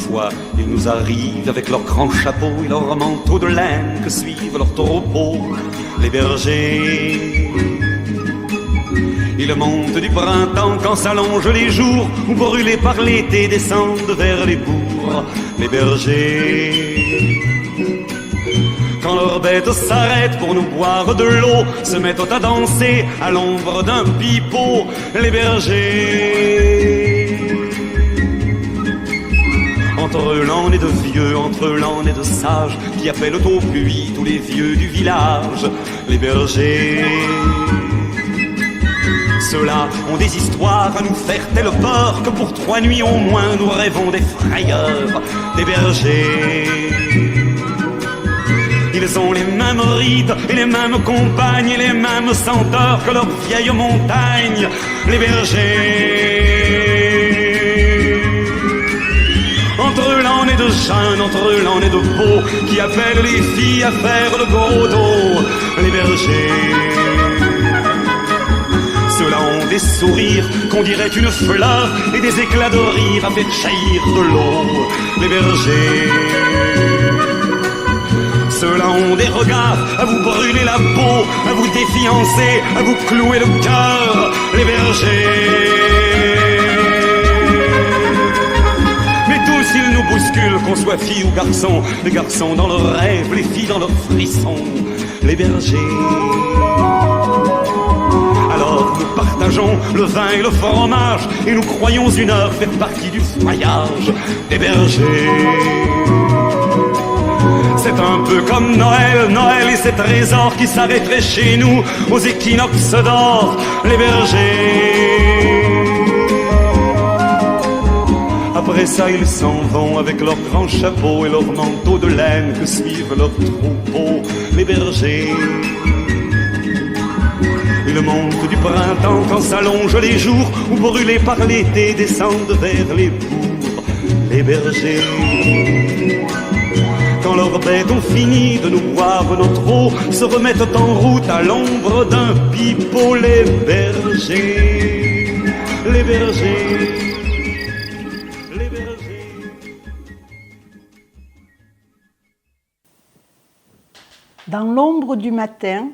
fois, il nous arrive avec leurs grands chapeaux et leurs manteaux de laine que suivent leurs troupeaux, les bergers. Ils montent du printemps quand s'allongent les jours, ou brûlés par l'été descendent vers les bourgs, les bergers. Quand leurs bêtes s'arrêtent pour nous boire de l'eau, se mettent à danser à l'ombre d'un pipeau, les bergers. Entre l'an et de vieux, entre l'an et de sages, qui appellent au puits tous les vieux du village, les bergers. Ceux-là ont des histoires à nous faire telle peur que pour 3 nuits au moins nous rêvons des frayeurs, des bergers. Ils ont les mêmes rites et les mêmes compagnes et les mêmes senteurs que leurs vieilles montagnes, les bergers. Entre l'an et de jeunes, entre l'an et de beaux, qui appellent les filles à faire le gros dos, les bergers. Ceux-là ont des sourires qu'on dirait une fleur et des éclats de rire à faire jaillir de l'eau, les bergers. Ceux-là ont des regards à vous brûler la peau, à vous défiancer, à vous clouer le cœur, les bergers. Mais tous ils nous bousculent, qu'on soit fille ou garçon, les garçons dans leurs rêves, les filles dans leurs frissons, les bergers. Alors nous partageons le vin et le fromage, et nous croyons une heure faire partie du voyage des bergers. C'est un peu comme Noël, Noël et ses trésors qui s'arrêteraient chez nous aux équinoxes d'or, les bergers. Après ça ils s'en vont avec leurs grands chapeaux et leurs manteaux de laine que suivent leurs troupeaux, les bergers. Ils montent du printemps quand s'allongent les jours, ou brûlés par l'été descendent vers les bourgs, les bergers. Quand leurs bêtes ont fini de nous boire notre eau, se remettent en route à l'ombre d'un pipeau, les bergers, les bergers, les bergers. Dans l'ombre du matin,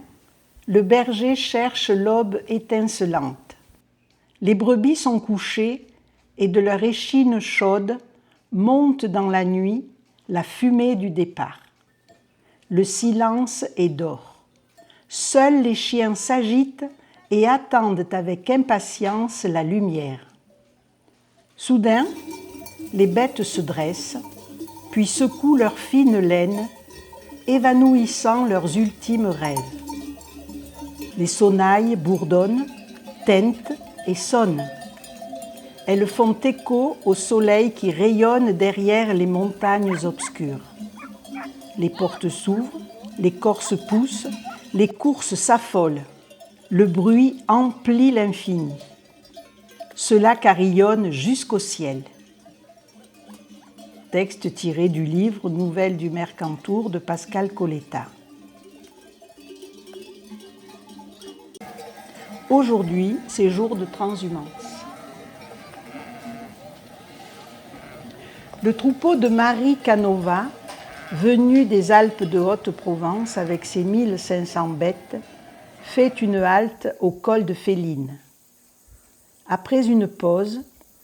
le berger cherche l'aube étincelante. Les brebis sont couchées et de leur échine chaude monte dans la nuit la fumée du départ. Le silence est d'or. Seuls les chiens s'agitent et attendent avec impatience la lumière. Soudain, les bêtes se dressent, puis secouent leur fine laine, évanouissant leurs ultimes rêves. Les sonnailles bourdonnent, tintent et sonnent. Elles font écho au soleil qui rayonne derrière les montagnes obscures. Les portes s'ouvrent, les corses poussent, les courses s'affolent. Le bruit emplit l'infini. Cela carillonne jusqu'au ciel. Texte tiré du livre Nouvelles du Mercantour de Pascal Coletta. Aujourd'hui, c'est jour de transhumance. Le troupeau de Marie Canova, venu des Alpes de Haute-Provence avec ses 1500 bêtes, fait une halte au col de Féline. Après une pause,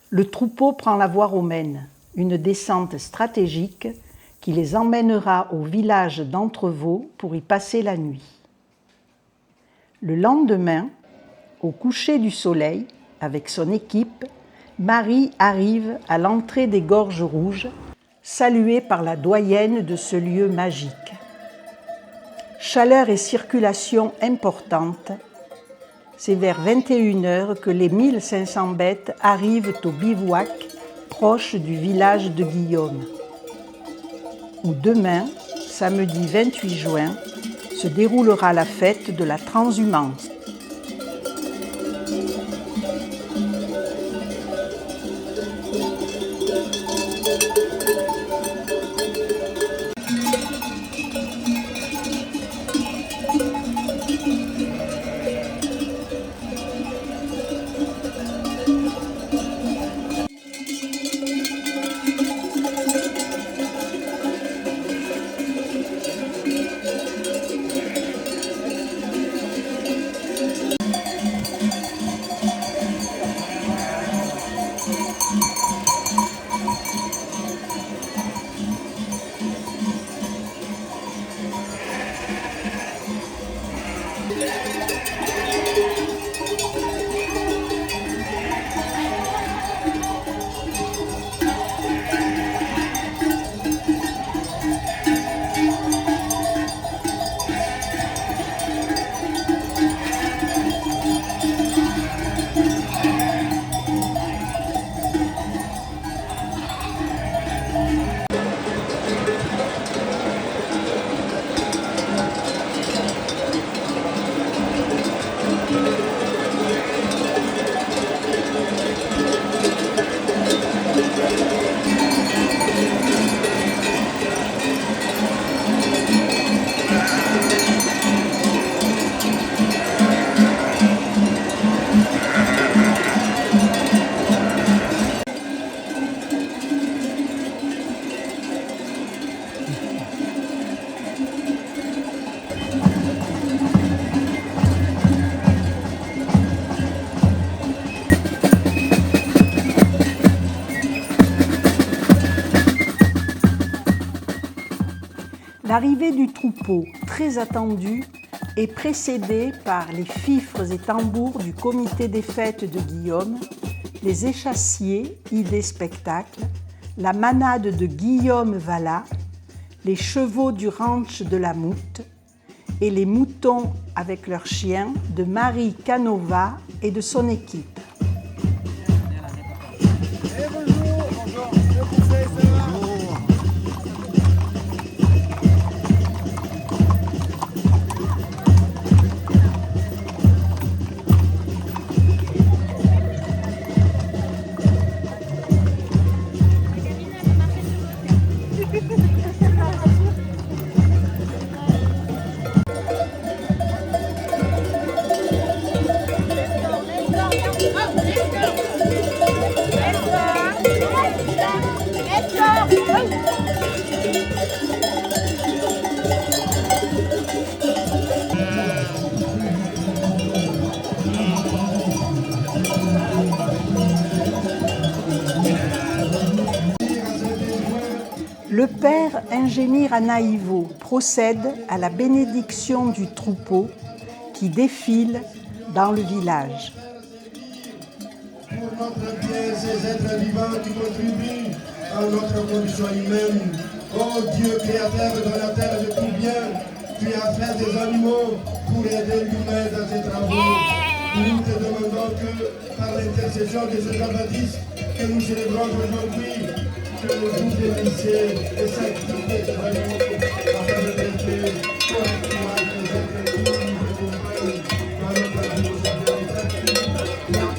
le troupeau prend la voie romaine, une descente stratégique qui les emmènera au village d'Entrevaux pour y passer la nuit. Le lendemain, au coucher du soleil, avec son équipe, Marie arrive à l'entrée des Gorges Rouges, saluée par la doyenne de ce lieu magique. Chaleur et circulation importante, c'est vers 21h que les 1500 bêtes arrivent au bivouac proche du village de Guillaume, où demain, samedi 28 juin, se déroulera la fête de la transhumance. L'arrivée du troupeau, très attendu, est précédée par les fifres et tambours du comité des fêtes de Guillaume, les échassiers, idée spectacle, la manade de Guillaume Vallat, les chevaux du ranch de la Moute et les moutons avec leurs chiens de Marie Canova et de son équipe. Le père Ingénir Anaïvo procède à la bénédiction du troupeau qui défile dans le village. Pour notre bien, ces êtres vivants qui contribuent à notre condition humaine. Oh Dieu, créateur de la terre et de tout bien, tu as fait des animaux pour aider l'humain dans ses travaux. Nous te demandons que, par l'intercession de ce Jean-Baptiste que nous célébrons aujourd'hui, que vous bénissiez et sanctifiez ces animaux afin de traiter correctement les êtres qui nous accompagnent dans notre vie aujourd'hui.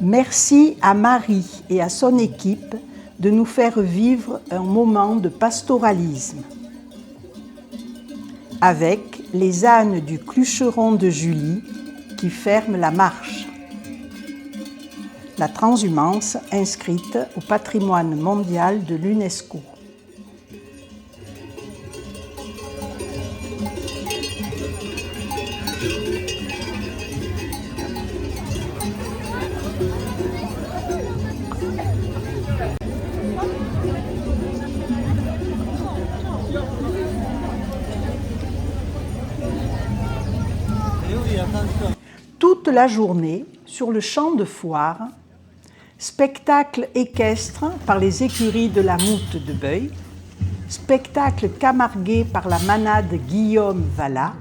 Merci à Marie et à son équipe de nous faire vivre un moment de pastoralisme. Avec les ânes du Clucheron de Julie qui ferment la marche. La transhumance inscrite au patrimoine mondial de l'UNESCO. Toute la journée, sur le champ de foire, spectacle équestre par les écuries de la Moute de Beuil, spectacle camargué par la manade Guillaume Vallat,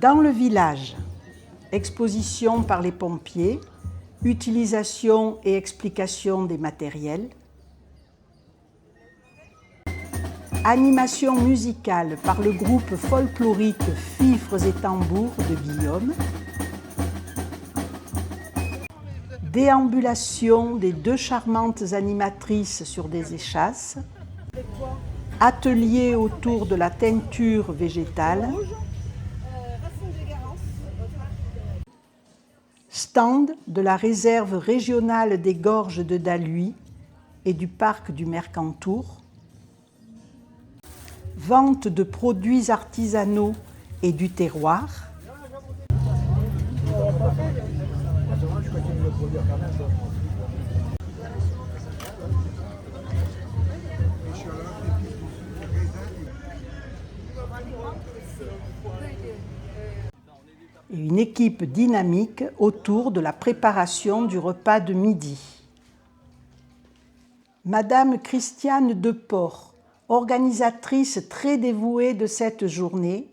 Dans le village, exposition par les pompiers, utilisation et explication des matériels, animation musicale par le groupe folklorique Fifres et Tambours de Guillaume, déambulation des deux charmantes animatrices sur des échasses, atelier autour de la teinture végétale, stand de la réserve régionale des gorges de Daluy et du parc du Mercantour, vente de produits artisanaux et du terroir, et une équipe dynamique autour de la préparation du repas de midi. Madame Christiane Deport, organisatrice très dévouée de cette journée,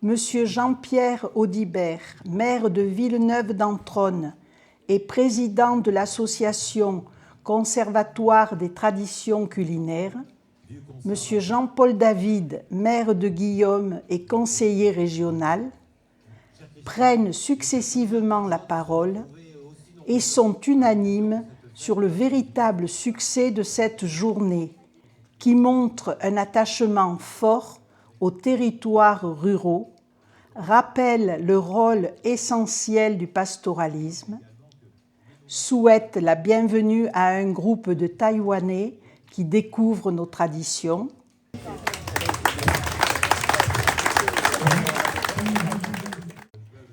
Monsieur Jean-Pierre Audibert, maire de Villeneuve-d'Antronne et président de l'association Conservatoire des traditions culinaires, Monsieur Jean-Paul David, maire de Guillaume et conseiller régional, prennent successivement la parole et sont unanimes sur le véritable succès de cette journée qui montre un attachement fort aux territoires ruraux, rappelle le rôle essentiel du pastoralisme, souhaite la bienvenue à un groupe de Taïwanais qui découvrent nos traditions,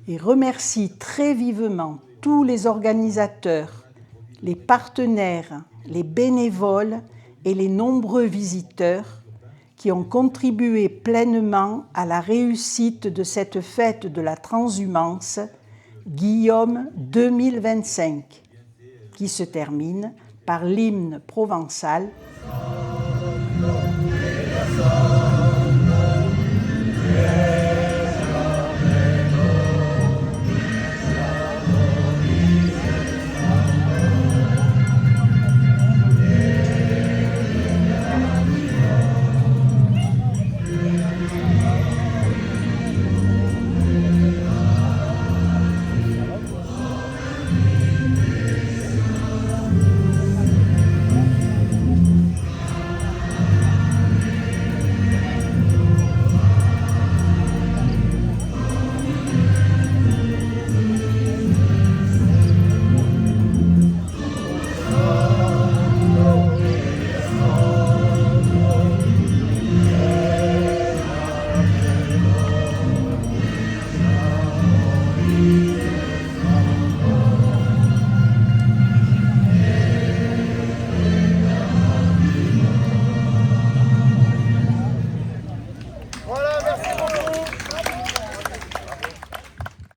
et remercie très vivement tous les organisateurs, les partenaires, les bénévoles et les nombreux visiteurs qui ont contribué pleinement à la réussite de cette fête de la transhumance Guillaume 2025, qui se termine par l'hymne provençal